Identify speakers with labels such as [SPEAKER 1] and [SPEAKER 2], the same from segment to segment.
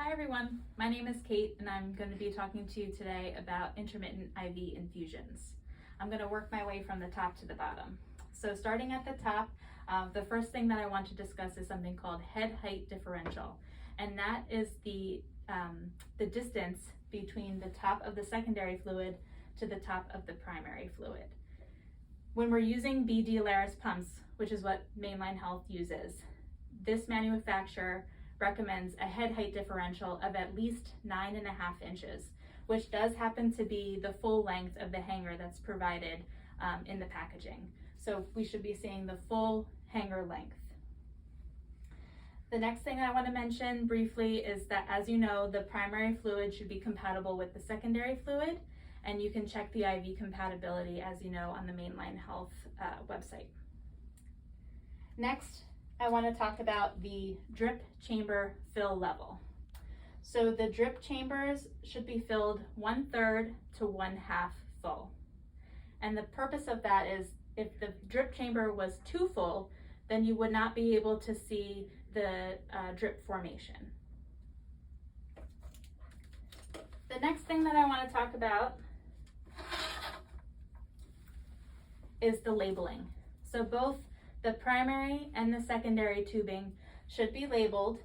[SPEAKER 1] Hi everyone, my name is Kate and I'm going to be talking to you today about intermittent IV infusions. I'm going to work my way from the top to the bottom. So starting at the top, the first thing that I want to discuss is something called head height differential, and that is the distance between the top of the secondary fluid to the top of the primary fluid. When we're using BD Alaris pumps, which is what Mainline Health uses, this manufacturer recommends a head height differential of at least 9.5 inches, which does happen to be the full length of the hanger that's provided in the packaging. So we should be seeing the full hanger length. The next thing I want to mention briefly is that, as you know, the primary fluid should be compatible with the secondary fluid, and you can check the IV compatibility, as you know, on the Mainline Health website. Next, I want to talk about the drip chamber fill level. So the drip chambers should be filled 1/3 to 1/2 full. And the purpose of that is if the drip chamber was too full, then you would not be able to see the drip formation. The next thing that I want to talk about is the labeling. So both the primary and the secondary tubing should be labeled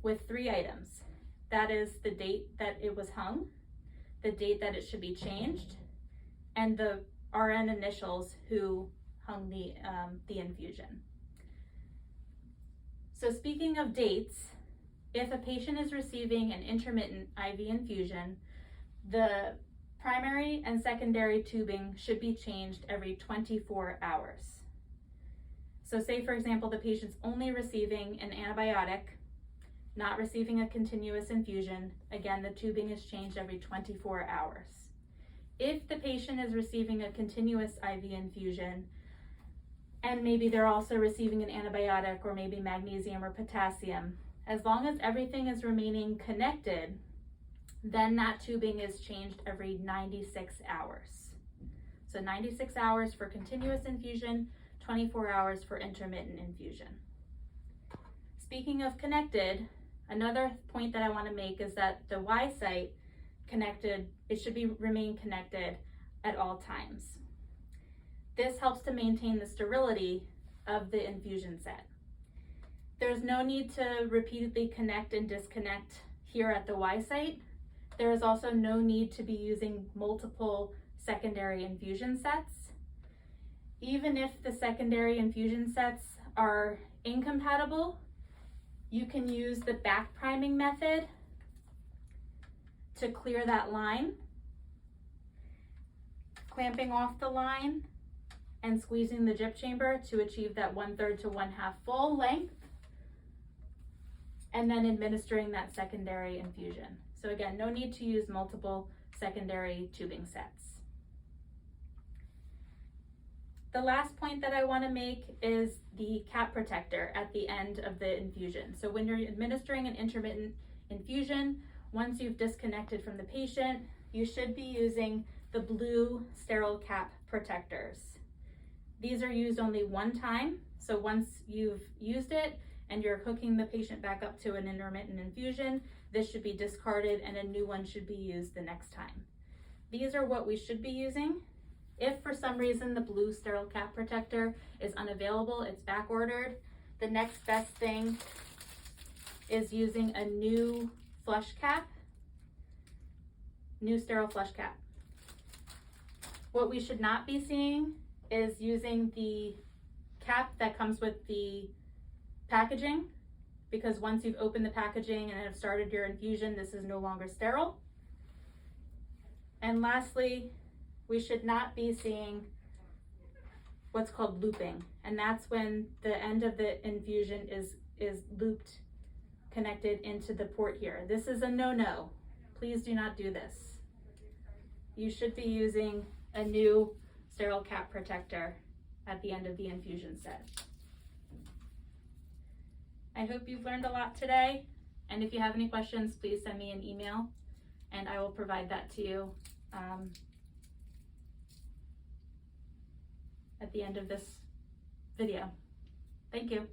[SPEAKER 1] with 3 items. That is the date that it was hung, the date that it should be changed, and the RN initials who hung the infusion. So speaking of dates, if a patient is receiving an intermittent IV infusion, the primary and secondary tubing should be changed every 24 hours. So say, for example, the patient's only receiving an antibiotic, not receiving a continuous infusion. Again, the tubing is changed every 24 hours. If the patient is receiving a continuous IV infusion, and maybe they're also receiving an antibiotic or maybe magnesium or potassium, as long as everything is remaining connected, then that tubing is changed every 96 hours. So 96 hours for continuous infusion, 24 hours for intermittent infusion. Speaking of connected, another point that I want to make is that the Y site connected, it should remain connected at all times. This helps to maintain the sterility of the infusion set. There's no need to repeatedly connect and disconnect here at the Y site. There is also no need to be using multiple secondary infusion sets. Even if the secondary infusion sets are incompatible, you can use the back priming method to clear that line, clamping off the line and squeezing the drip chamber to achieve that 1/3 to 1/2 full length, and then administering that secondary infusion. So again, no need to use multiple secondary tubing sets. The last point that I want to make is the cap protector at the end of the infusion. So when you're administering an intermittent infusion, once you've disconnected from the patient, you should be using the blue sterile cap protectors. These are used only one time. So once you've used it and you're hooking the patient back up to an intermittent infusion, this should be discarded and a new one should be used the next time. These are what we should be using. If for some reason the blue sterile cap protector is unavailable, it's back ordered, the next best thing is using a new flush cap, new sterile flush cap. What we should not be seeing is using the cap that comes with the packaging, because once you've opened the packaging and have started your infusion, this is no longer sterile. And lastly, we should not be seeing what's called looping, and that's when the end of the infusion is looped, connected into the port here. This is a no-no. Please do not do this. You should be using a new sterile cap protector at the end of the infusion set. I hope you've learned a lot today, and if you have any questions, please send me an email and I will provide that to you at the end of this video. Thank you.